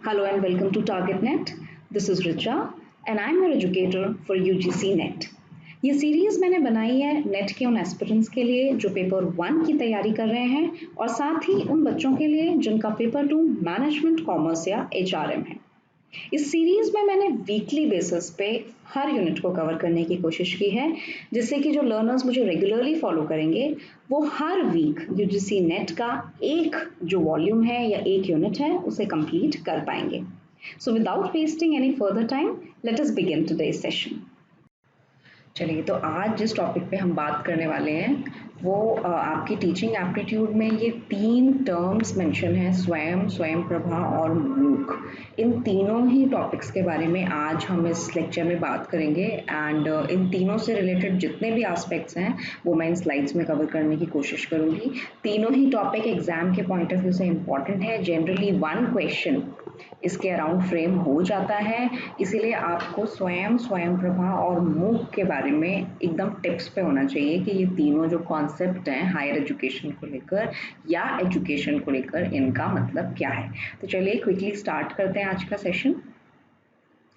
Hello and welcome to TargetNet. This is Richa and I'm your educator for UGC NET. ये series मैंने बनाई है net के उन एस्पिरेंट्स के लिए जो पेपर 1 की तैयारी कर रहे हैं और साथ ही उन बच्चों के लिए जिनका पेपर 2 मैनेजमेंट कॉमर्स या HRM है। इस सीरीज में मैंने वीकली बेसिस पे हर यूनिट को कवर करने की कोशिश की है जिससे कि जो लर्नर्स मुझे रेगुलरली फॉलो करेंगे वो हर वीक यूजीसी नेट का एक जो वॉल्यूम है या एक यूनिट है उसे कंप्लीट कर पाएंगे। So without wasting any further time let us begin today's session. चलिए, तो आज जिस टॉपिक पे हम बात करने वाले हैं वो आपकी टीचिंग एप्टीट्यूड में ये 3 टर्म्स मेंशन हैं, स्वयं, स्वयं प्रभा और मूक। इन तीनों ही टॉपिक्स के बारे में आज हम इस लेक्चर में बात करेंगे एंड इन तीनों से रिलेटेड जितने भी एस्पेक्ट्स हैं वो मैं इन स्लाइड्स में कवर करने की कोशिश करूँगी। तीनों ही टॉपिक एग्जाम के पॉइंट ऑफ व्यू से इम्पॉर्टेंट है। जनरली 1 क्वेश्चन इसके अराउंड फ्रेम हो जाता है, इसीलिए आपको स्वयं, स्वयं प्रभा और मूक के बारे में एकदम टिप्स पे होना चाहिए कि ये तीनों जो कॉन्सेप्ट हैं हायर एजुकेशन को लेकर या एजुकेशन को लेकर इनका मतलब क्या है। तो चलिए क्विकली स्टार्ट करते हैं आज का सेशन।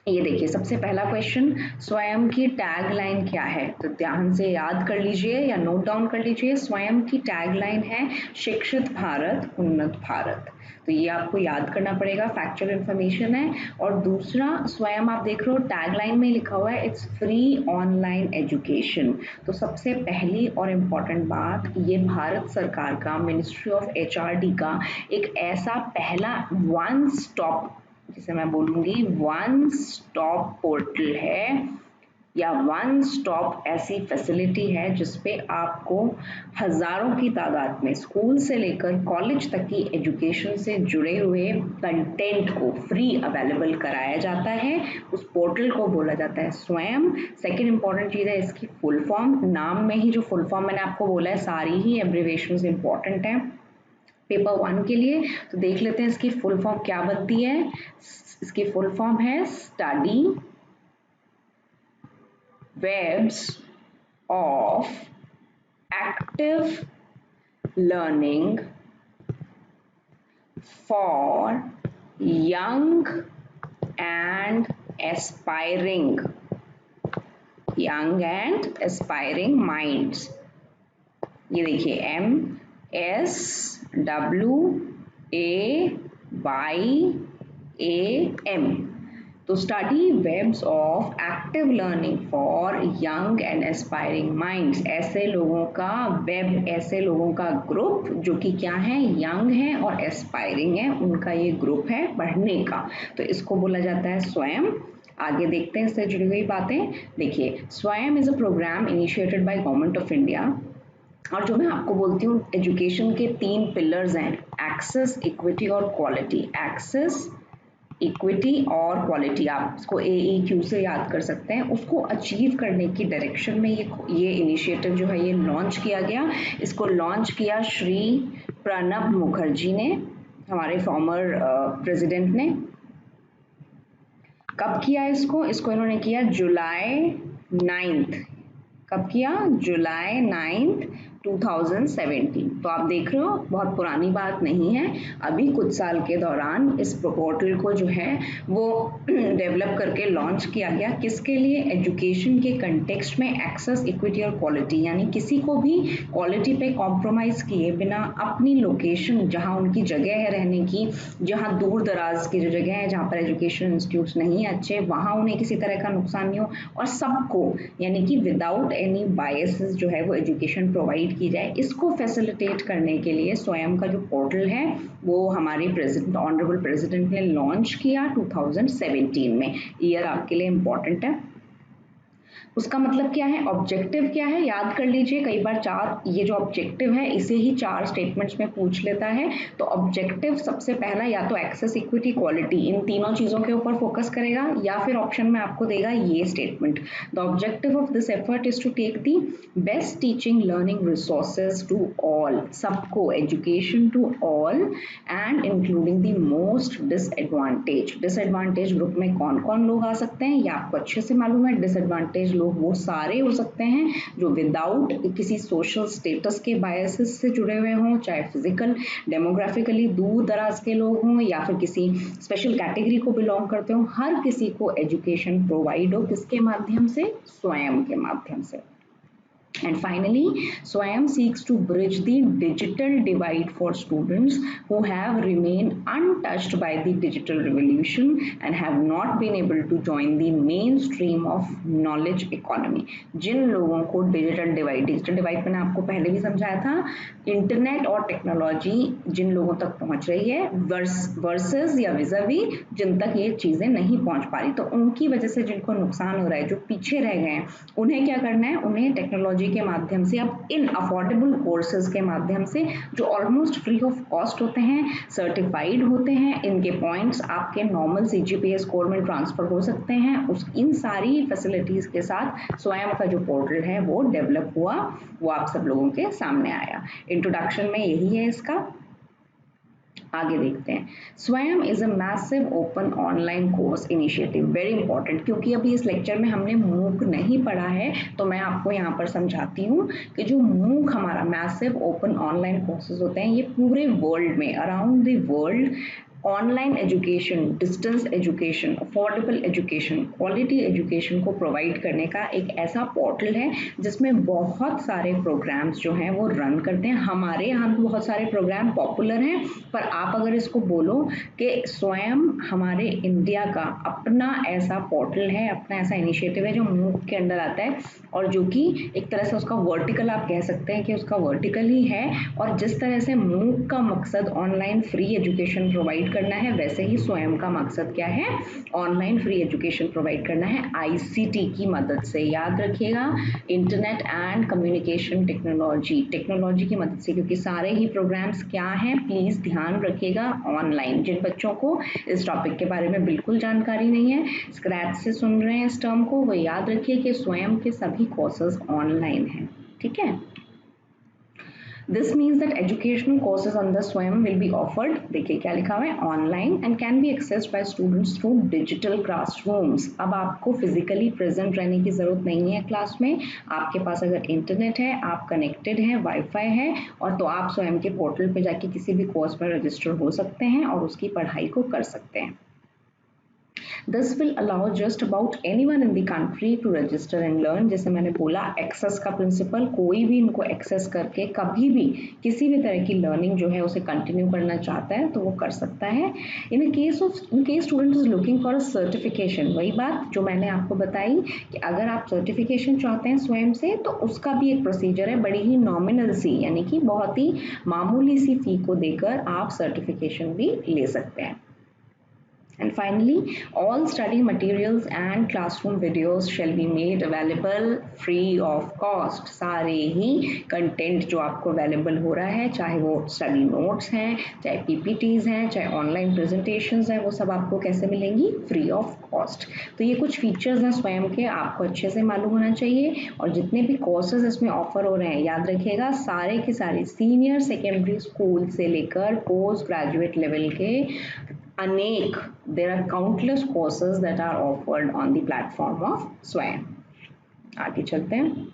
ये देखिए, सबसे पहला क्वेश्चन, स्वयं की टैग लाइन क्या है? तो ध्यान से याद कर लीजिए या नोट डाउन कर लीजिए। स्वयं की टैग लाइन है शिक्षित भारत, उन्नत भारत। तो ये आपको याद करना पड़ेगा, फैक्चुअल इंफॉर्मेशन है। और दूसरा, स्वयं आप देख रहे हो टैग लाइन में लिखा हुआ है इट्स फ्री ऑनलाइन एजुकेशन। तो सबसे पहली और इम्पॉर्टेंट बात, ये भारत सरकार का मिनिस्ट्री ऑफ HRD का एक ऐसा पहला वन स्टॉप, जिसे मैं बोलूँगी वन स्टॉप पोर्टल है या वन स्टॉप ऐसी फैसिलिटी है जिसपे आपको हज़ारों की तादाद में स्कूल से लेकर कॉलेज तक की एजुकेशन से जुड़े हुए कंटेंट को फ्री अवेलेबल कराया जाता है। उस पोर्टल को बोला जाता है स्वयं। सेकंड इंपॉर्टेंट चीज़ है इसकी फुल फॉर्म। नाम में ही जो फुल फॉर्म मैंने आपको बोला है, सारी ही एब्रिविएशंस इंपॉर्टेंट हैं पेपर 1 के लिए। तो देख लेते हैं इसकी फुल फॉर्म क्या बनती है। इसकी फुल फॉर्म है study webs of active learning for young and aspiring minds. ये देखिए MSWAYAM। तो study webs of active learning for young and aspiring minds, ऐसे लोगों का वेब, ऐसे लोगों का ग्रुप जो कि क्या है, यंग है और एस्पायरिंग है, उनका ये ग्रुप है पढ़ने का। तो इसको बोला जाता है स्वयं। आगे देखते हैं इससे जुड़ी हुई बातें। देखिए, Swayam is a program initiated by government of India. और जो मैं आपको बोलती हूँ एजुकेशन के 3 पिलर्स हैं, एक्सेस, इक्विटी और क्वालिटी। एक्सेस, इक्विटी और क्वालिटी, आप इसको AEQ से याद कर सकते हैं। उसको अचीव करने की डायरेक्शन में ये इनिशिएटिव जो है ये लॉन्च किया गया। इसको लॉन्च किया श्री प्रणब मुखर्जी ने, हमारे फॉर्मर प्रेसिडेंट ने। कब किया इसको इन्होंने किया जुलाई 9th। कब किया? जुलाई 9th 2017। तो आप देख रहे हो बहुत पुरानी बात नहीं है, अभी कुछ साल के दौरान इस पोर्टल को जो है वो डेवलप करके लॉन्च किया गया। किसके लिए? एजुकेशन के कंटेक्स्ट में एक्सेस, इक्विटी और क्वालिटी, यानी किसी को भी क्वालिटी पे कॉम्प्रोमाइज़ किए बिना अपनी लोकेशन, जहां उनकी जगह है रहने की, जहां दूर दराज की जो जगह है जहां पर एजुकेशन इंस्टीट्यूट्स नहीं अच्छे, वहां उन्हें किसी तरह का नुकसान नहीं हो और सबको यानी कि विदाउट एनी बायसेस जो है वो एजुकेशन प्रोवाइड की जाए, इसको फैसिलिटेट करने के लिए स्वयं का जो पोर्टल है वो हमारे प्रेसिडेंट, ऑनरेबल प्रेसिडेंट ने लॉन्च किया 2017 में। ईयर आपके लिए इम्पॉर्टेंट है। उसका मतलब क्या है, ऑब्जेक्टिव क्या है, याद कर लीजिए। कई बार 4, ये जो ऑब्जेक्टिव है इसे ही 4 स्टेटमेंट्स में पूछ लेता है। तो ऑब्जेक्टिव सबसे पहला या तो एक्सेस, इक्विटी, क्वालिटी, इन तीनों चीज़ों के ऊपर फोकस करेगा या फिर ऑप्शन में आपको देगा ये statement, the objective of this effort is to take the best teaching learning resources to all, सबको, education to all and including the most disadvantage. Disadvantage group में कौन कौन लोग आ सकते हैं ये आपको अच्छे से मालूम है। डिसएडवांटेज माइनॉरिटीज़ लोग वो सारे हो सकते हैं जो विदाउट किसी सोशल स्टेटस के बायसेस से जुड़े हुए हों, चाहे फिजिकल डेमोग्राफिकली दूर दराज के लोग हों या फिर किसी स्पेशल कैटेगरी को बिलोंग करते हों, हर किसी को एजुकेशन प्रोवाइड हो किसके माध्यम से, स्वयं के माध्यम से। And finally, Swayam seeks to bridge the digital divide for students who have remained untouched by the digital revolution and have not been able to join the mainstream of knowledge economy. जिन लोगों को digital divide मैंने आपको पहले भी समझाया था, internet और technology जिन लोगों तक पहुंच रही है वर्सेस या विजावी जिन तक ये चीज़ें नहीं पहुंच पा रही, तो उनकी वजह से जिनको नुकसान हो रहा है, जो पीछे रह गए हैं, उन्हें क्या करना है, उन्हें टेक्नोलॉजी के माध्यम से अब इन अफोर्डेबल कोर्सेज के माध्यम से जो ऑलमोस्ट फ्री ऑफ कॉस्ट होते हैं, सर्टिफाइड होते हैं, इनके पॉइंट्स आपके नॉर्मल CGPA स्कोर में ट्रांसफर हो सकते हैं, इन सारी फैसिलिटीज के साथ स्वयं का जो पोर्टल है वो डेवलप हुआ, वो आप सब लोगों के सामने आया। इंट्रोडक्शन में यही है इसका। आगे देखते हैं। स्वयं is a massive open online course initiative, very important, क्योंकि अभी इस लेक्चर में हमने मूक नहीं पढ़ा है, तो मैं आपको यहाँ पर समझाती हूँ कि जो मूक हमारा मैसिव ओपन ऑनलाइन कोर्सेज होते हैं, ये पूरे वर्ल्ड में, around the world, online education, distance education, affordable education, quality education को प्रोवाइड करने का एक ऐसा पोर्टल है जिसमें बहुत सारे प्रोग्राम्स जो हैं वो रन करते हैं। हमारे यहाँ भी बहुत सारे प्रोग्राम पॉपुलर हैं, पर आप अगर इसको बोलो कि स्वयं हमारे इंडिया का अपना ऐसा पोर्टल है, अपना ऐसा इनिशिएटिव है जो मूक के अंडर आता है और जो कि एक तरह से उसका वर्टिकल, आप कह सकते हैं कि उसका वर्टिकल ही है। और जिस तरह से मूक का मकसद ऑनलाइन फ्री एजुकेशन प्रोवाइड करना है, वैसे ही स्वयं का मकसद क्या है, ऑनलाइन फ्री एजुकेशन प्रोवाइड करना है ICT की मदद से। याद रखिएगा, इंटरनेट एंड कम्युनिकेशन टेक्नोलॉजी की मदद से, क्योंकि सारे ही प्रोग्राम्स क्या हैं, प्लीज ध्यान रखिएगा, ऑनलाइन। जिन बच्चों को इस टॉपिक के बारे में बिल्कुल जानकारी नहीं है, स्क्रैच से सुन रहे हैं इस टर्म को, वो याद रखिए कि स्वयं के सभी कोर्सेज ऑनलाइन हैं, ठीक है। This means that educational courses on the Swayam will be offered, देखिए क्या लिखा हुआ है, online and can be accessed by students through digital classrooms। अब आपको फिजिकली प्रेजेंट रहने की जरूरत नहीं है क्लास में, आपके पास अगर इंटरनेट है, आप कनेक्टेड हैं, वाईफाई है, और तो आप स्वयं के पोर्टल पे जाके किसी भी कोर्स में रजिस्टर हो सकते हैं और उसकी पढ़ाई को कर सकते हैं। This will allow just about anyone in the country to register and learn। जैसे मैंने बोला, एक्सेस का प्रिंसिपल, कोई भी इनको एक्सेस करके कभी भी किसी भी तरह की लर्निंग जो है उसे कंटिन्यू करना चाहता है तो वो कर सकता है। In case student is looking for a certification, वही बात जो मैंने आपको बताई कि अगर आप सर्टिफिकेशन चाहते हैं स्वयं से, तो उसका भी एक प्रोसीजर है, बड़ी ही नॉमिनल सी, यानी कि बहुत ही मामूली सी फी को देकर आप सर्टिफिकेशन भी ले सकते हैं। And finally, all study materials and classroom videos shall be made available free of cost। सारे ही कंटेंट जो आपको अवेलेबल हो रहा है, चाहे वो स्टडी नोट्स हैं, चाहे PPTs हैं, चाहे ऑनलाइन प्रेजेंटेशंस हैं, वो सब आपको कैसे मिलेंगी, फ्री ऑफ कॉस्ट। तो ये कुछ फीचर्स हैं स्वयं के, आपको अच्छे से मालूम होना चाहिए। और जितने भी कोर्सेज इसमें ऑफर हो रहे हैं, याद रखिएगा, सारे के सारे सीनियर सेकेंडरी स्कूल से लेकर पोस्ट ग्रेजुएट लेवल के अनेक, there are countless courses that are offered on the platform of Swayam। आगे चलते हैं।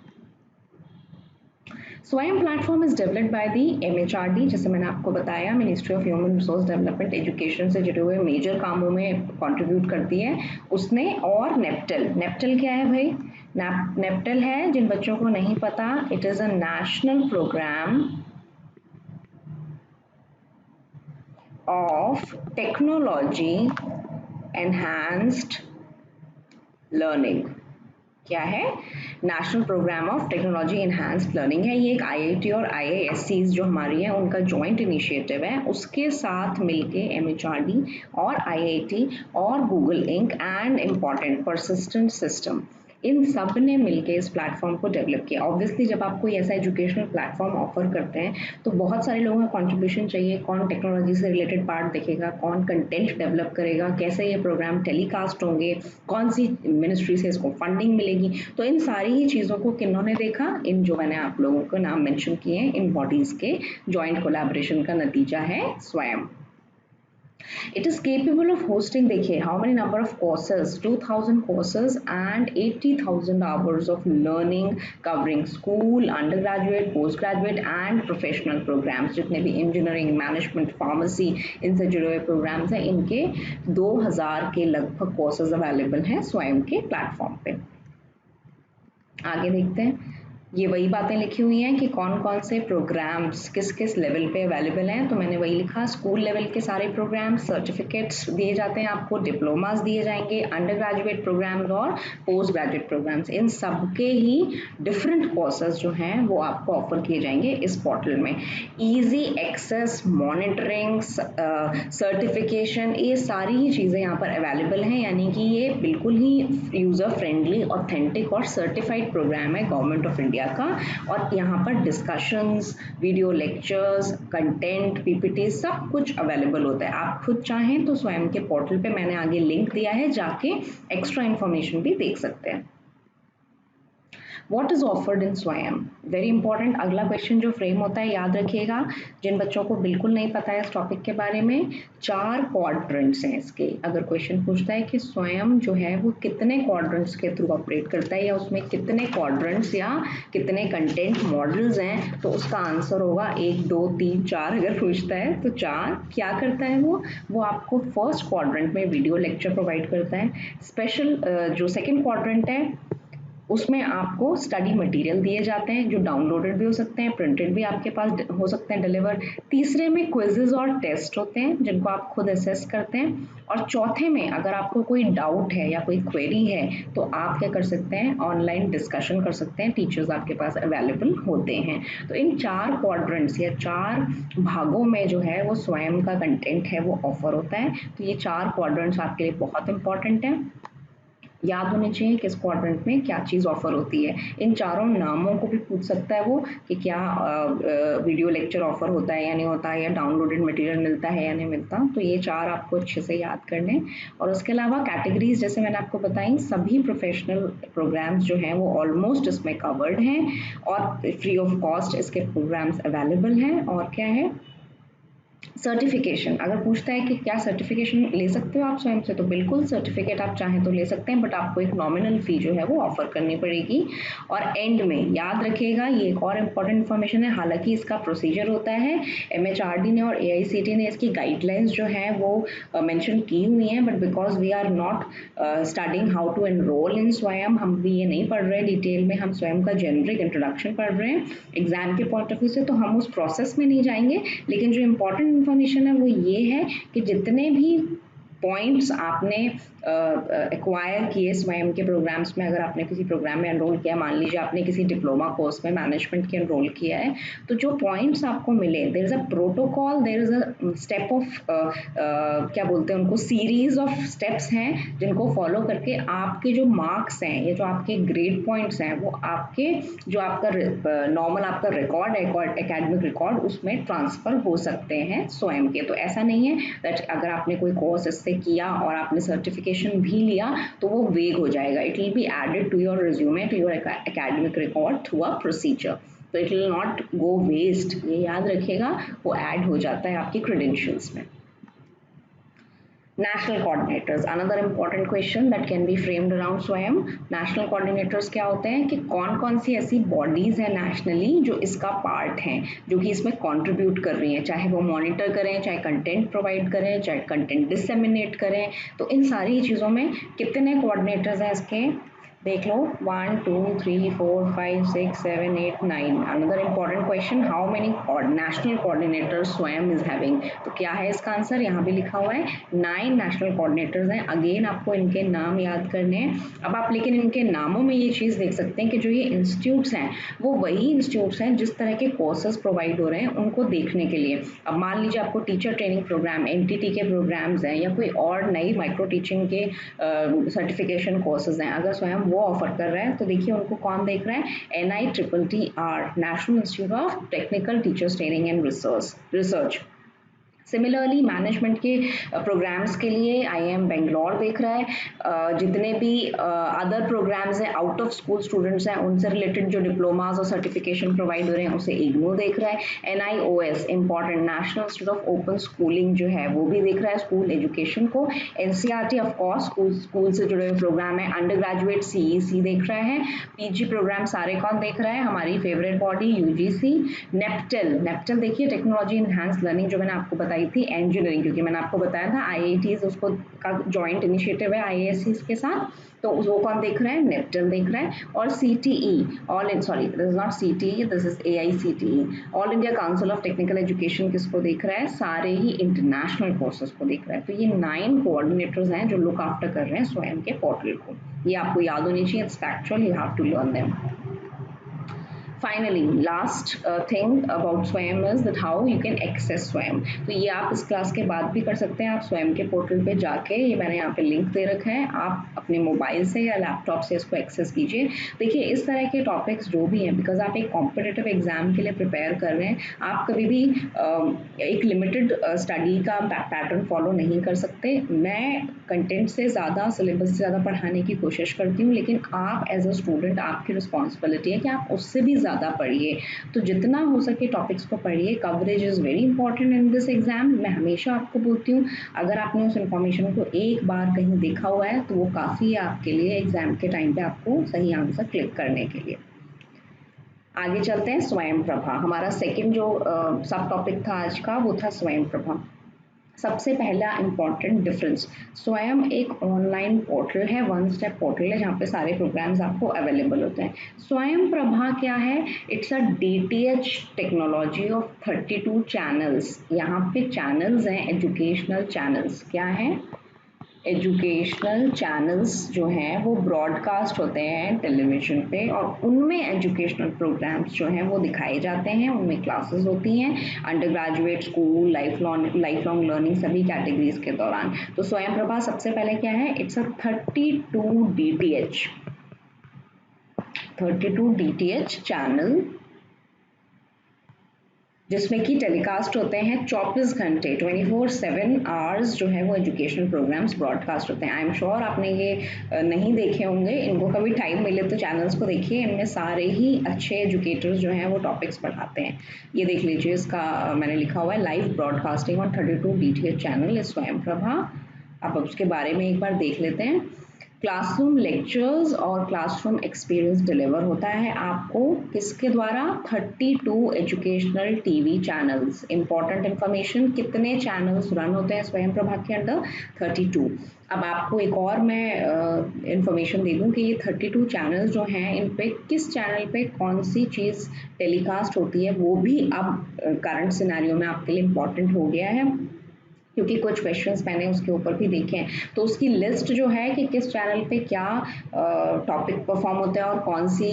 Swayam platform is developed by the MHRD, जैसे मैंने आपको बताया, ministry of human resource development, education से जुड़े हुए मेजर कामों में कंट्रीब्यूट करती है उसने, और नेप्टल क्या है भाई, नेप्टल है, जिन बच्चों को नहीं पता, it is a national program of technology enhanced learning। क्या है, national program of technology enhanced learning है। ये एक IIT और IISCs जो हमारी है उनका जॉइंट इनिशिएटिव है, उसके साथ मिलके MHRD और IIT और Google Inc and important Persistent System, इन सब ने मिलकर इस प्लेटफॉर्म को डेवलप किया। ऑब्वियसली जब आप कोई ऐसा एजुकेशनल प्लेटफॉर्म ऑफर करते हैं तो बहुत सारे लोगों का कंट्रीब्यूशन चाहिए, कौन टेक्नोलॉजी से रिलेटेड पार्ट देखेगा, कौन कंटेंट डेवलप करेगा, कैसे ये प्रोग्राम टेलीकास्ट होंगे, कौन सी मिनिस्ट्री से इसको फंडिंग मिलेगी। तो इन सारी ही चीज़ों को किन्होंने देखा, इन जो मैंने आप लोगों को नाम मेंशन किए हैं, इन बॉडीज़ के जॉइंट कोलैबोरेशन का नतीजा है स्वयं। It is capable of hosting, देखिए how many number of courses, 2000 courses and 80,000 hours of learning covering school, undergraduate, postgraduate and professional programs. जितने भी engineering, management, pharmacy इनसे जुड़े हुए programs हैं, इनके 2000 के लगभग courses available हैं स्वयं के platform पे। आगे देखते हैं, ये वही बातें लिखी हुई हैं कि कौन कौन से प्रोग्राम्स किस किस लेवल पे अवेलेबल हैं। तो मैंने वही लिखा, स्कूल लेवल के सारे प्रोग्राम्स, सर्टिफिकेट्स दिए जाते हैं आपको, डिप्लोमास दिए जाएंगे, अंडर ग्रेजुएट प्रोग्राम्स और पोस्ट ग्रेजुएट प्रोग्राम्स, इन सब के ही डिफरेंट कोर्सेज जो हैं वो आपको ऑफर किए जाएंगे इस पोर्टल में। ईजी एक्सेस, मॉनिटरिंग, सर्टिफिकेशन, ये सारी ही चीज़ें यहाँ पर अवेलेबल हैं, यानी कि ये बिल्कुल ही यूज़र फ्रेंडली, ऑथेंटिक और सर्टिफाइड प्रोग्राम है गवर्नमेंट ऑफ इंडिया का। और यहाँ पर discussions, video lectures, content, PPT सब कुछ अवेलेबल होता है। आप खुद चाहें तो स्वयं के पोर्टल पे मैंने आगे लिंक दिया है, जाके एक्स्ट्रा इन्फॉर्मेशन भी देख सकते हैं। What is offered in स्वयं? वेरी इंपॉर्टेंट अगला क्वेश्चन जो फ्रेम होता है, याद रखिएगा जिन बच्चों को बिल्कुल नहीं पता है इस टॉपिक के बारे में, 4 क्वाड्रेंट्स हैं इसके। अगर क्वेश्चन पूछता है कि स्वयं जो है वो कितने क्वाड्रेंट्स के थ्रू ऑपरेट करता है या उसमें कितने क्वाड्रेंट्स या कितने कंटेंट मॉडल्स हैं, तो उसका आंसर होगा 1 2 3 4। अगर पूछता है तो 4। क्या करता है वो आपको फर्स्ट क्वाड्रेंट में वीडियो लेक्चर प्रोवाइड करता है। स्पेशल जो सेकेंड क्वाड्रेंट है उसमें आपको स्टडी मटेरियल दिए जाते हैं जो डाउनलोडेड भी हो सकते हैं, प्रिंटेड भी आपके पास हो सकते हैं डिलीवर। तीसरे में क्विजेज और टेस्ट होते हैं जिनको आप खुद असेस करते हैं। और चौथे में अगर आपको कोई डाउट है या कोई क्वेरी है तो आप क्या कर सकते हैं, ऑनलाइन डिस्कशन कर सकते हैं, टीचर्स आपके पास अवेलेबल होते हैं। तो इन 4 क्वाड्रेंट्स या 4 भागों में जो है वो स्वयं का कंटेंट है वो ऑफर होता है। तो ये 4 क्वाड्रेंट्स आपके लिए बहुत इंपॉर्टेंट है, याद होने चाहिए कि इस क्वाड्रेंट में क्या चीज़ ऑफर होती है। इन चारों नामों को भी पूछ सकता है वो कि क्या वीडियो लेक्चर ऑफर होता है या नहीं होता है, या डाउनलोडेड मटेरियल मिलता है या नहीं मिलता। तो ये 4 आपको अच्छे से याद करने। और उसके अलावा कैटेगरीज जैसे मैंने आपको बताई, सभी प्रोफेशनल प्रोग्राम्स जो हैं वो ऑलमोस्ट इसमें कवर्ड हैं और फ्री ऑफ कॉस्ट इसके प्रोग्राम्स अवेलेबल हैं। और क्या है, सर्टिफिकेशन, अगर पूछता है कि क्या सर्टिफिकेशन ले सकते हो आप स्वयं से, तो बिल्कुल सर्टिफिकेट आप चाहें तो ले सकते हैं, बट आपको एक नॉमिनल फ़ी जो है वो ऑफर करनी पड़ेगी। और एंड में याद रखिएगा, ये एक और इम्पॉर्टेंट इन्फॉर्मेशन है, हालांकि इसका प्रोसीजर होता है, MHRD ने और AICTE ने इसकी गाइडलाइंस जो हैं वो मेंशन की हुई हैं, but because we are not studying how to enrol in Swayam, हम भी ये नहीं पढ़ रहे हैं डिटेल में, हम स्वयं का जेनरिक इंट्रोडक्शन पढ़ रहे हैं एग्जाम के पॉइंट ऑफ व्यू से, तो हम उस प्रोसेस में नहीं जाएंगे। लेकिन जो इम्पोर्टेंट इन्फॉर्मेशन है वो ये है कि जितने भी पॉइंट्स आपने एक्वायर किए स्वयं के प्रोग्राम्स में, अगर आपने किसी प्रोग्राम में एनरोल किया, मान लीजिए आपने किसी डिप्लोमा कोर्स में मैनेजमेंट के एनरोल किया है, तो जो पॉइंट्स आपको मिले, there is a protocol, there is a step of क्या बोलते हैं उनको, सीरीज ऑफ स्टेप्स हैं जिनको फॉलो करके आपके जो मार्क्स हैं या जो आपके ग्रेड पॉइंट्स हैं वो आपके जो आपका नॉर्मल आपका रिकॉर्ड है, एकेडमिक रिकॉर्ड, उसमें ट्रांसफर हो सकते हैं स्वयं के। तो ऐसा नहीं है दैट अगर आपने कोई कोर्स इससे किया और आपने सर्टिफिकेशन भी लिया तो वो वेग हो जाएगा। It will be added to your resume, to your academic record through a procedure, तो it will not go waste, ये याद रखिएगा, वो ऐड हो जाता है आपकी क्रेडेंशियल्स में। National coordinators, another important question that can be framed around स्वयं। national coordinators क्या होते हैं कि कौन कौन सी ऐसी बॉडीज हैं नेशनली जो इसका पार्ट हैं, जो कि इसमें कंट्रीब्यूट कर रही हैं, चाहे वो मॉनिटर करें, चाहे कंटेंट प्रोवाइड करें, चाहे कंटेंट डिसेमिनेट करें। तो इन सारी चीज़ों में कितने कोऑर्डिनेटर्स हैं इसके, देख लो, 1 2 3 4 5 6 7 8 9। Another important question, how many national coordinators स्वयं इज हैविंग, तो क्या है इसका आंसर, यहाँ भी लिखा हुआ है 9 नेशनल कोऑर्डिनेटर्स हैं। अगेन आपको इनके नाम याद करने हैं। अब आप लेकिन इनके नामों में ये चीज़ देख सकते हैं कि जो ये इंस्टीट्यूट्स हैं वो वही इंस्टीट्यूट्स हैं जिस तरह के कोर्सेज प्रोवाइड हो रहे हैं उनको देखने के लिए। अब मान लीजिए आपको टीचर ट्रेनिंग प्रोग्राम, NTT के प्रोग्राम्स हैं, या कोई और नई माइक्रो टीचिंग के सर्टिफिकेशन कोर्सेज हैं, अगर स्वयं वो ऑफर कर रहा है तो देखिए उनको कौन देख रहा है, NITTR, national institute of technical teachers training and research. Similarly management के प्रोग्राम्स के लिए IIM बेंगलोर देख रहा है, जितने भी अदर प्रोग्राम्स हैं आउट ऑफ स्कूल स्टूडेंट्स हैं उनसे रिलेटेड जो डिप्लोमास और सर्टिफिकेशन प्रोवाइड हो रहे हैं उसे इग्नू देख रहा है। NIOS important national institute of open schooling जो है वो भी देख रहा है स्कूल एजुकेशन को। NCERT ऑफ कोर्स स्कूल से जुड़े हुए प्रोग्राम है। अंडर ग्रेजुएट CEC देख रहा है। PG प्रोग्राम सारे कौन देख रहा है, हमारी फेवरेट बॉडी UGC। नेप्टल देखिए टेक्नोलॉजी इनहांस लर्निंग जो मैंने आपको बताई थी, इंजीनियरिंग क्योंकि मैंने आपको बताया था IITs उसको का जॉइंट इनिशिएटिव है IISc के साथ, तो वो कौन देख रहा है, नेप्टल देख रहा है। और CTE all in sorry this is not CTE, this is AICTE all India council of technical education किसको देख रहा है, सारे ही इंटरनेशनल कोर्सेज को देख रहा है। तो ये 9 कोऑर्डिनेटर्स हैं जो लुक आफ्टर कर रहे हैं स्वयं के पोर्टल को। ये आपको याद होनी चाहिए, it's factual, you have to learn them. Finally, last thing about Swayam is that how you can access Swayam. तो ये आप इस क्लास के बाद भी कर सकते हैं, आप स्वयं के पोर्टल पे जाके, ये मैंने यहाँ पे लिंक दे रखा है, आप अपने मोबाइल से या लैपटॉप से इसको एक्सेस कीजिए। देखिए इस तरह के टॉपिक्स जो भी हैं, बिकॉज आप एक कॉम्पिटिटिव एग्जाम के लिए प्रिपेयर कर रहे हैं, आप कभी भी एक लिमिटेड स्टडी का पैटर्न फॉलो नहीं कर सकते। मैं कंटेंट से ज़्यादा, सिलेबस से ज़्यादा पढ़ाने की कोशिश करती हूँ, लेकिन आप एज अ स्टूडेंट आपकी रिस्पॉन्सिबिलिटी है कि आप उससे भी ज़्यादा पढ़िए। तो जितना हो सके टॉपिक्स को पढ़िए, coverage is very important in this exam. मैं हमेशा आपको बोलती हूँ, अगर आपने उस इन्फॉर्मेशन को एक बार कहीं देखा हुआ है तो वो काफ़ी है आपके लिए एग्जाम के टाइम पे आपको सही आंसर क्लिक करने के लिए। आगे चलते हैं, स्वयं प्रभा हमारा सेकंड जो सब टॉपिक था आज का, वो था स्वयं प्रभा। सबसे पहला इम्पॉर्टेंट डिफरेंस, स्वयं एक ऑनलाइन पोर्टल है, वन स्टेप पोर्टल है जहाँ पे सारे प्रोग्राम्स आपको अवेलेबल होते हैं। स्वयं प्रभा क्या है, it's a DTH technology of 32 channels. यहाँ पे चैनल्स हैं एजुकेशनल चैनल्स, क्या है, एजुकेशनल चैनल्स जो हैं वो ब्रॉडकास्ट होते हैं टेलीविज़न पे, और उनमें एजुकेशनल प्रोग्राम्स जो हैं वो दिखाए जाते हैं, उनमें क्लासेस होती हैं under graduate, school, life long learning सभी कैटेगरीज के दौरान। तो स्वयं प्रभा सबसे पहले क्या है, इट्स अ 32 DTH चैनल जिसमें कि टेलीकास्ट होते हैं 24 घंटे 24/7 आवर्स जो है वो एजुकेशनल प्रोग्राम्स ब्रॉडकास्ट होते हैं। आई एम श्योर आपने ये नहीं देखे होंगे, इनको कभी टाइम मिले तो चैनल्स को देखिए, इनमें सारे ही अच्छे एजुकेटर्स जो हैं वो टॉपिक्स पढ़ाते हैं। ये देख लीजिए, इसका मैंने लिखा हुआ है live broadcasting on 32 DTH channel is स्वयं प्रभा। आप उसके बारे में एक बार देख लेते हैं। क्लासरूम लेक्चर्स और क्लासरूम एक्सपीरियंस डिलीवर होता है आपको किसके द्वारा, 32 educational TV channels. Important information, कितने चैनल्स रन होते हैं स्वयं प्रभा के अंदर, 32। अब आपको एक और मैं इंफॉर्मेशन दे दूं कि ये 32 चैनल्स जो हैं इन पे किस चैनल पे कौन सी चीज़ टेलीकास्ट होती है वो भी अब करंट सिनेरियो में आपके लिए इम्पॉर्टेंट हो गया है, क्योंकि कुछ क्वेश्चंस मैंने उसके ऊपर भी देखे हैं। तो उसकी लिस्ट जो है कि किस चैनल पे क्या टॉपिक परफॉर्म होता है और कौन सी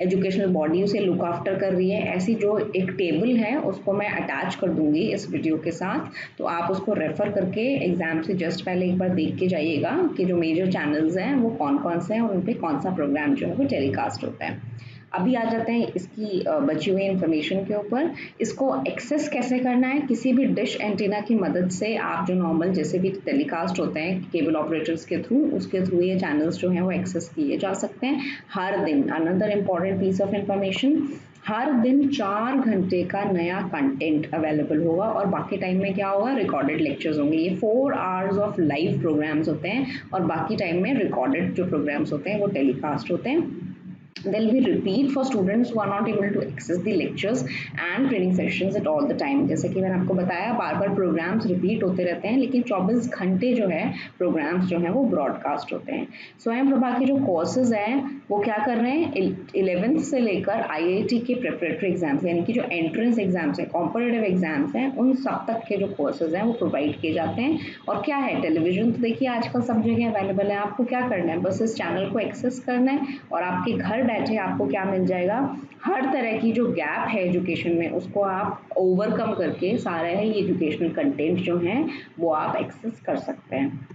एजुकेशनल बॉडी उसे लुक आफ्टर कर रही है, ऐसी जो एक टेबल है उसको मैं अटैच कर दूंगी इस वीडियो के साथ। तो आप उसको रेफर करके एग्जाम से जस्ट पहले एक बार देख के जाइएगा कि जो मेजर चैनल्स हैं वो कौन कौन से हैं और उन पर कौन सा प्रोग्राम जो है वो टेलीकास्ट होता है। अभी आ जाते हैं इसकी बची हुई इंफॉर्मेशन के ऊपर। इसको एक्सेस कैसे करना है, किसी भी डिश एंटीना की मदद से आप जो नॉर्मल जैसे भी टेलीकास्ट होते हैं केबल ऑपरेटर्स के थ्रू, उसके थ्रू ये चैनल्स जो हैं वो एक्सेस किए जा सकते हैं हर दिन। Another important piece of information, हर दिन 4 घंटे का नया कंटेंट अवेलेबल होगा और बाकी टाइम में क्या होगा, रिकॉर्डेड लेक्चर्स होंगे। ये 4 आवर्स ऑफ लाइव प्रोग्राम्स होते हैं और बाकी टाइम में रिकॉर्डेड जो प्रोग्राम्स होते हैं वो टेलीकास्ट होते हैं। There will be repeat for students who are not able to access the lectures and training sessions at all the time। जैसे कि मैंने आपको बताया बार बार प्रोग्राम्स रिपीट होते रहते हैं, लेकिन 24 घंटे जो है प्रोग्राम्स जो हैं वो ब्रॉडकास्ट होते हैं। स्वयं प्रभा के जो कोर्सेज हैं वो क्या कर रहे हैं, 11th से लेकर IIT के प्रिपरेटरी एग्जाम्स यानी कि जो एंट्रेंस एग्जाम्स हैं, कॉम्पिटिटिव एग्जाम्स हैं, उन सब तक के जो कोर्सेज हैं वो प्रोवाइड किए जाते हैं। और क्या है, टेलीविजन तो देखिए आजकल सब जगह अवेलेबल है, आपको क्या करना है, बस इस चैनल को एक्सेस करना है और आपके घर बैठे आपको क्या मिल जाएगा, हर तरह की जो गैप है एजुकेशन में उसको आप ओवरकम करके सारे ही एजुकेशनल कंटेंट जो हैं वो आप एक्सेस कर सकते हैं।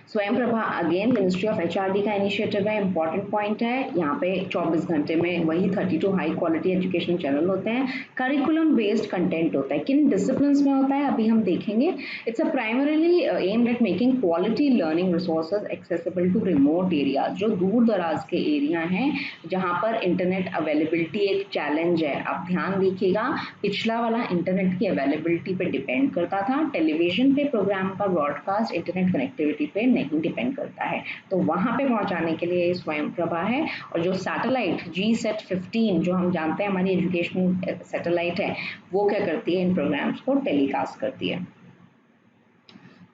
स्वयं Prabha again ministry of HRD का इनिशिएटिव है, इंपॉर्टेंट पॉइंट है। यहाँ पे 24 घंटे में वही 32 हाई क्वालिटी एजुकेशन चैनल होते हैं। करिकुलम बेस्ड कंटेंट होता है, किन डिसिप्लिन्स में होता है अभी हम देखेंगे। It's a primarily aimed at making quality learning resources accessible to remote areas, जो दूर दराज के एरिया हैं जहाँ पर इंटरनेट अवेलेबिलिटी एक चैलेंज है। आप ध्यान देखिएगा, पिछला वाला इंटरनेट की अवेलेबिलिटी पे डिपेंड करता था, टेलीविजन पे प्रोग्राम का ब्रॉडकास्ट इंटरनेट कनेक्टिविटी पे नहीं डिपेंड करता है। तो वहां पे पहुंचाने के लिए स्वयं प्रभा है। और जो सैटेलाइट GSAT-15 जो हम जानते हैं हमारी एजुकेशनल सैटेलाइट है, वो क्या करती है, इन प्रोग्राम्स को टेलीकास्ट करती है।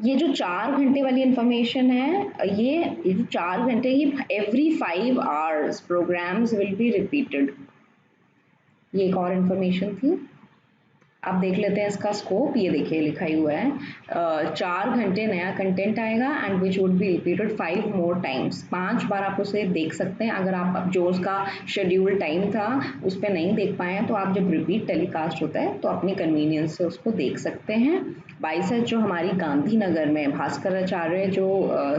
ये जो 4 घंटे वाली इंफॉर्मेशन है, ये जो 4 घंटे ही every 5 hours programmes will be repeated. ये एक और इंफॉर्मेशन थी। अब देख लेते हैं इसका स्कोप। ये देखिए लिखा ही हुआ है 4 घंटे नया कंटेंट आएगा and which would be repeated 5 more times. 5 बार आप उसे देख सकते हैं। अगर आप जो उसका शेड्यूल टाइम था उस पर नहीं देख पाए हैं तो आप जब रिपीट टेलीकास्ट होता है तो अपनी कन्वीनियंस से उसको देख सकते हैं। 22 जो हमारी गांधीनगर में भास्कराचार्य जो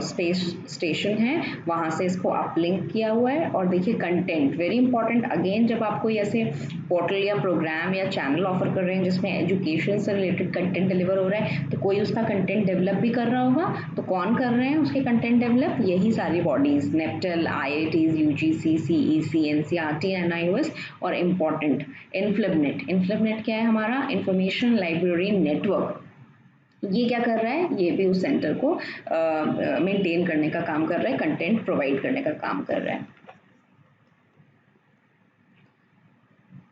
स्टेशन है वहाँ से इसको अपलिंक किया हुआ है। और देखिए कंटेंट वेरी इंपॉर्टेंट। अगेन जब आप कोई ऐसे पोर्टल या प्रोग्राम या चैनल ऑफर कर रहे हैं जिसमें एजुकेशन से रिलेटेड कंटेंट डिलीवर हो रहा है, तो कोई उसका कंटेंट डेवलप भी कर रहा होगा। तो कौन कर रहे हैं उसके कंटेंट डेवलप? यही सारी bodies, NPTEL, IITs, UGC, CEC, NCERT, NIOS और इम्पॉर्टेंट इन्फ्लिबनेट। इन्फ्लिबनेट क्या है? हमारा इंफॉर्मेशन लाइब्रेरी नेटवर्क। ये क्या कर रहा है? ये भी उस सेंटर को मेंटेन करने का काम कर रहा है, कंटेंट प्रोवाइड करने का काम कर रहा है।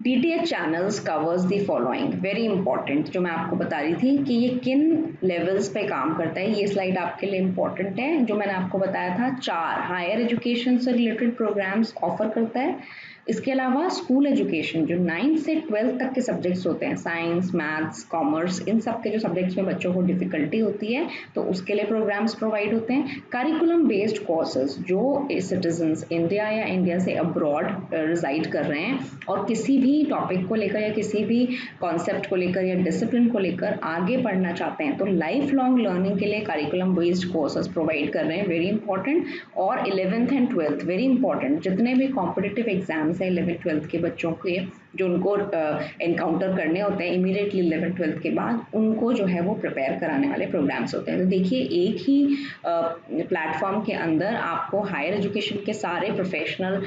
DTH channels covers the following, very important, जो मैं आपको बता रही थी कि ये किन लेवल्स पे काम करता है। ये स्लाइड आपके लिए इंपॉर्टेंट है। जो मैंने आपको बताया था 4 हायर एजुकेशन से रिलेटेड प्रोग्राम्स ऑफर करता है। इसके अलावा स्कूल एजुकेशन जो 9th से 12th तक के सब्जेक्ट्स होते हैं, साइंस, मैथ्स, कॉमर्स, इन सब के जो सब्जेक्ट्स में बच्चों को डिफिकल्टी होती है तो उसके लिए प्रोग्राम्स प्रोवाइड होते हैं। करिकुलम बेस्ड कोर्सेज जो सिटीजन्स इंडिया या इंडिया से अब्रॉड रिजाइड कर रहे हैं और किसी भी टॉपिक को लेकर या किसी भी कॉन्सेप्ट को लेकर या डिसिप्लिन को लेकर आगे पढ़ना चाहते हैं तो लाइफ लॉन्ग लर्निंग के लिए करिकुलम बेस्ड कोर्सेज प्रोवाइड कर रहे हैं, वेरी इंपॉर्टेंट। और 11th and 12th very important, जितने भी कॉम्पिटिटिव एग्जाम्स हैं 11th 12th के बच्चों के जो उनको एनकाउंटर करने होते हैं इमीडिएटली 11th 12th के बाद, उनको जो है वो प्रिपेयर कराने वाले प्रोग्राम्स होते हैं। तो देखिए एक ही प्लेटफॉर्म के अंदर आपको हायर एजुकेशन के सारे प्रोफेशनल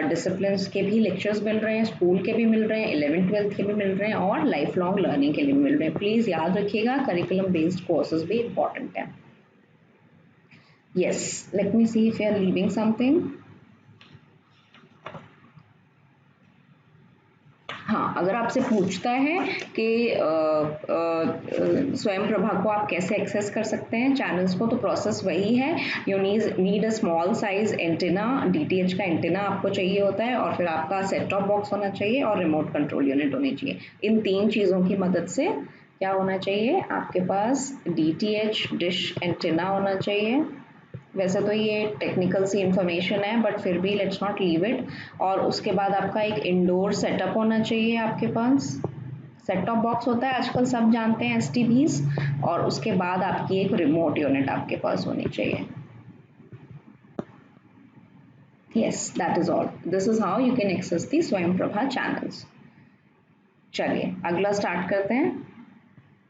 डिसिप्लिन्स के भी लेक्चर्स मिल रहे हैं, स्कूल के भी मिल रहे हैं, 11th 12th के भी मिल रहे हैं और लाइफ लॉन्ग लर्निंग के लिए भी मिल रहे हैं। प्लीज़ याद रखिएगा करिकुलम बेस्ड कोर्सेज भी इंपॉर्टेंट है। Yes, let me see if you are leaving something. हाँ, अगर आपसे पूछता है कि स्वयं प्रभा को आप कैसे एक्सेस कर सकते हैं चैनल्स को, तो प्रोसेस वही है। You need a small size antenna, DTH का एंटेना आपको चाहिए होता है और फिर आपका सेट टॉप बॉक्स होना चाहिए और रिमोट कंट्रोल यूनिट होनी चाहिए। इन 3 चीज़ों की मदद से क्या होना चाहिए? आपके पास DTH डिश एंटेना होना चाहिए। वैसे तो ये टेक्निकल सी इंफॉर्मेशन है बट फिर भी लेट्स नॉट लीव इट। और उसके बाद आपका एक इंडोर सेटअप होना चाहिए आपके पास। सेट टॉप बॉक्स होता है आजकल सब जानते हैं, STBs। और उसके बाद आपकी एक रिमोट यूनिट आपके पास होनी चाहिए। Yes, that is all. This is how you can access the Swayam Prabha channels. चलिए अगला स्टार्ट करते हैं।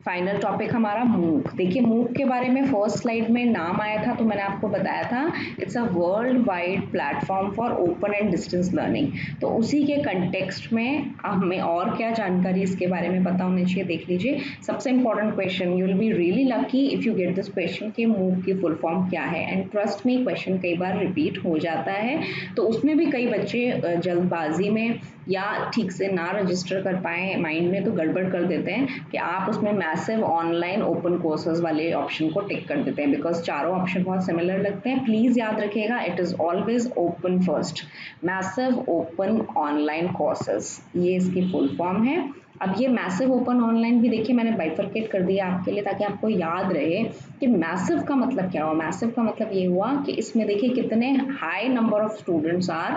फाइनल टॉपिक हमारा मूक। देखिए मूक के बारे में फर्स्ट स्लाइड में नाम आया था तो मैंने आपको बताया था it's a world wide platform for open and distance learning. तो उसी के कंटेक्स्ट में हमें और क्या जानकारी इसके बारे में पता होनी चाहिए, देख लीजिए। सबसे important question, you will be really lucky if you get this question कि मूक की फुल फॉर्म क्या है। एंड ट्रस्ट मी क्वेश्चन कई बार रिपीट हो जाता है तो उसमें भी कई बच्चे जल्दबाजी में या ठीक से ना रजिस्टर कर पाए, माइंड में तो गड़बड़ कर देते हैं कि आप उसमें मैसिव ऑनलाइन ओपन कोर्सेज वाले ऑप्शन को टिक कर देते हैं बिकॉज चारों ऑप्शन बहुत सिमिलर लगते हैं। प्लीज याद रखिएगा it is always open first, massive open online courses, ये इसकी फुल फॉर्म है। अब ये मैसिव ओपन ऑनलाइन भी देखिए मैंने बाइफरकेट कर दिया आपके लिए ताकि आपको याद रहे कि मैसिव का मतलब क्या हुआ। मैसिव का मतलब ये हुआ कि इसमें देखिए कितने high number of students are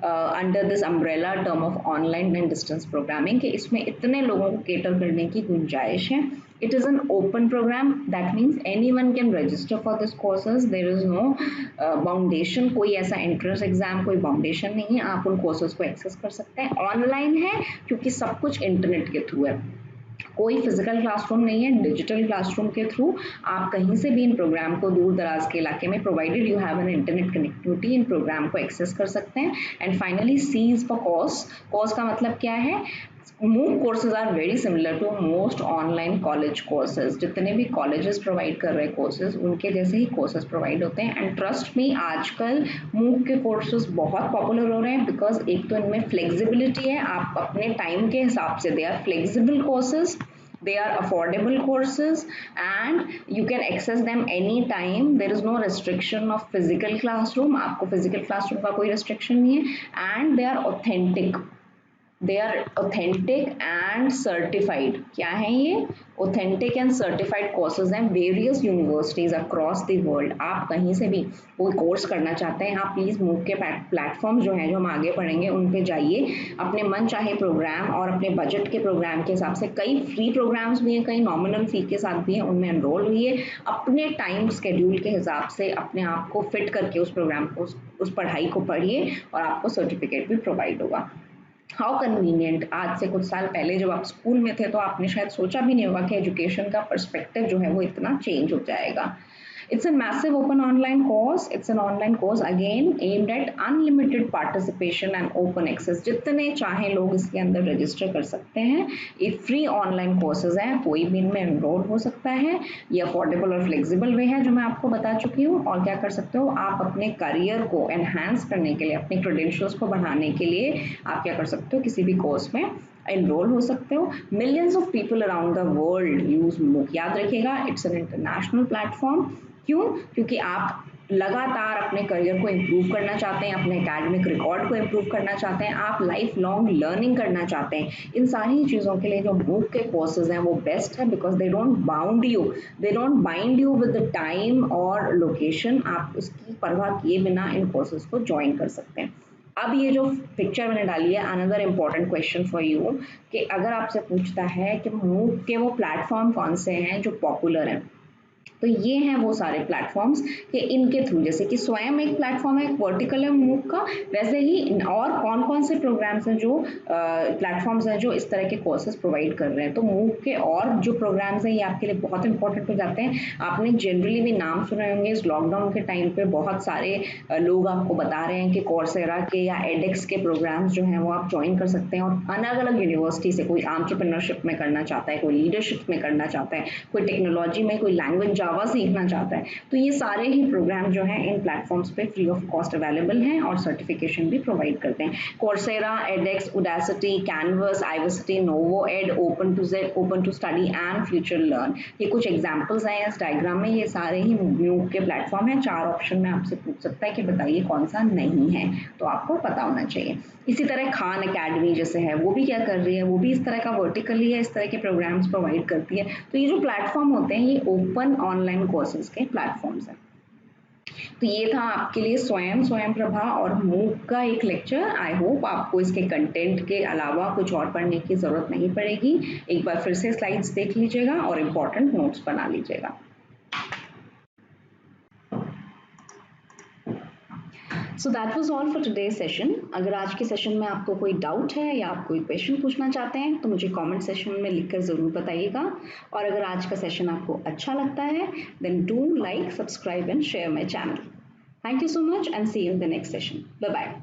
under this umbrella term of online and distance programming, कि इसमें इतने लोगों को केटर करने की गुंजाइश है। It is an open program. That means anyone can register for this courses. There is no बाउंडेशन, कोई ऐसा एंट्रेंस एग्जाम, कोई बाउंडेशन नहीं है. आप उन कोर्सेज को एक्सेस कर सकते हैं. ऑनलाइन है क्योंकि सब कुछ इंटरनेट के थ्रू है, कोई फिजिकल क्लासरूम नहीं है. डिजिटल क्लासरूम के थ्रू आप कहीं से भी इन प्रोग्राम को दूर दराज के इलाके में, provided you have an internet connectivity, इन प्रोग्राम को एक्सेस कर सकते हैं. And finally C is for cause. Cause का मतलब क्या है? MOOC courses are very similar to most online college courses. जितने भी colleges provide कर रहे courses उनके जैसे ही courses provide होते हैं. And trust me, आजकल MOOC के courses बहुत popular हो रहे हैं because एक तो इनमें flexibility है, आप अपने time के हिसाब से, they are flexible courses, they are affordable courses and you can access them anytime. There is no restriction of physical classroom, आपको physical classroom का कोई restriction नहीं है. And they are authentic. They are authentic and certified. क्या है ये? Authentic and certified courses हैं various universities across the world. आप कहीं से भी कोई कोर्स करना चाहते हैं, आप प्लीज़ MOOC के प्लेटफॉर्म जो हैं, जो हम आगे पढ़ेंगे, उन पे जाइए. अपने मन चाहे प्रोग्राम और अपने बजट के प्रोग्राम के हिसाब से, कई फ्री प्रोग्राम्स भी हैं, कई नॉमिनल फी के साथ भी हैं, उनमें एनरोल हुई. अपने टाइम स्केड्यूल के हिसाब से अपने आप को फिट करके उस प्रोग्राम को, उस पढ़ाई को पढ़िए और आपको सर्टिफिकेट भी प्रोवाइड होगा. How convenient. आज से कुछ साल पहले जब आप स्कूल में थे तो आपने शायद सोचा भी नहीं होगा कि एजुकेशन का पर्सपेक्टिव जो है वो इतना चेंज हो जाएगा. It's a massive open online course. It's an online course again aimed at unlimited participation and open access. जितने चाहे लोग इसके अंदर रजिस्टर कर सकते हैं. ये फ्री ऑनलाइन कोर्सेज हैं, कोई भी इनमें एनरोल हो सकता है. ये अफोर्डेबल और फ्लेक्सिबल वे है जो मैं आपको बता चुकी हूँ. और क्या कर सकते हो आप अपने करियर को एनहांस करने के लिए, अपने क्रेडेंशियल्स को बढ़ाने के लिए आप क्या कर सकते हो, किसी भी कोर्स में एनरोल हो सकते हो. Millions of people around the world use MOOC. याद रखिएगा, इट्स एन इंटरनेशनल प्लेटफॉर्म. क्यों? क्योंकि आप लगातार अपने करियर को इम्प्रूव करना चाहते हैं, अपने एकेडमिक रिकॉर्ड को इम्प्रूव करना चाहते हैं, आप लाइफ लॉन्ग लर्निंग करना चाहते हैं. इन सारी चीज़ों के लिए जो MOOC के कोर्सेज हैं वो बेस्ट है because they don't bound you, they don't bind you with the time और लोकेशन. आप उसकी परवाह किए बिना इन कोर्सेज को ज्वाइन कर सकते हैं. अब ये जो पिक्चर मैंने डाली है, another important question for you, कि अगर आपसे पूछता है कि MOOC के वो प्लेटफॉर्म कौन से हैं जो पॉपुलर हैं, तो ये हैं वो सारे प्लेटफॉर्म्स कि इनके थ्रू, जैसे कि स्वयं एक प्लेटफॉर्म है, एक वर्टिकल है MOOC का, वैसे ही और कौन कौन से प्रोग्राम्स हैं जो प्लेटफॉर्म्स हैं जो इस तरह के कोर्सेज प्रोवाइड कर रहे हैं. तो MOOC के और जो प्रोग्राम्स हैं ये आपके लिए बहुत इंपॉर्टेंट हो जाते हैं. आपने जनरली भी नाम सुने होंगे. इस लॉकडाउन के टाइम पे बहुत सारे लोग आपको बता रहे हैं कि कोर्सेरा के या एडेक्स के प्रोग्राम्स जो हैं वो आप ज्वाइन कर सकते हैं. और अलग अलग यूनिवर्सिटी से, कोई एंटरप्रेन्योरशिप में करना चाहता है, कोई लीडरशिप में करना चाहता है, कोई टेक्नोलॉजी में, कोई लैंग्वेज जावा सीखना चाहता है, तो ये सारे ही प्रोग्राम जो हैं इन प्लेटफॉर्म्स पे फ्री ऑफ कॉस्ट अवेलेबल हैं और सर्टिफिकेशन भी प्रोवाइड करते हैं. Coursera, edX, Udacity, Canvas, iversity, NovoEd, open to Z, open to study and FutureLearn. ये कुछ एग्जाम्पल्स हैं इस डायग्राम में. ये सारे ही MOOC के प्लेटफॉर्म हैं. 4 ऑप्शन में आपसे पूछ सकता है कि बताइए कौन सा नहीं है, तो आपको पता होना चाहिए. इसी तरह खान एकेडमी जैसे है, वो भी क्या कर रही है, वो भी इस तरह का वर्टिकली है, इस तरह के प्रोग्राम्स प्रोवाइड करती है. तो ये जो प्लेटफॉर्म होते हैं ये ओपन ऑनलाइन कोर्सेज के प्लेटफॉर्म्स हैं. तो ये था आपके लिए स्वयं प्रभा और MOOC का एक लेक्चर. आई होप आपको इसके कंटेंट के अलावा कुछ और पढ़ने की ज़रूरत नहीं पड़ेगी. एक बार फिर से स्लाइड्स देख लीजिएगा और इम्पोर्टेंट नोट्स बना लीजिएगा. So that was all for today's session. अगर आज के सेशन में आपको कोई डाउट है या आप कोई क्वेश्चन पूछना चाहते हैं तो मुझे कमेंट सेशन में लिखकर ज़रूर बताइएगा. और अगर आज का सेशन आपको अच्छा लगता है then do like, subscribe and share my channel. Thank you so much and see you in the next session. Bye bye.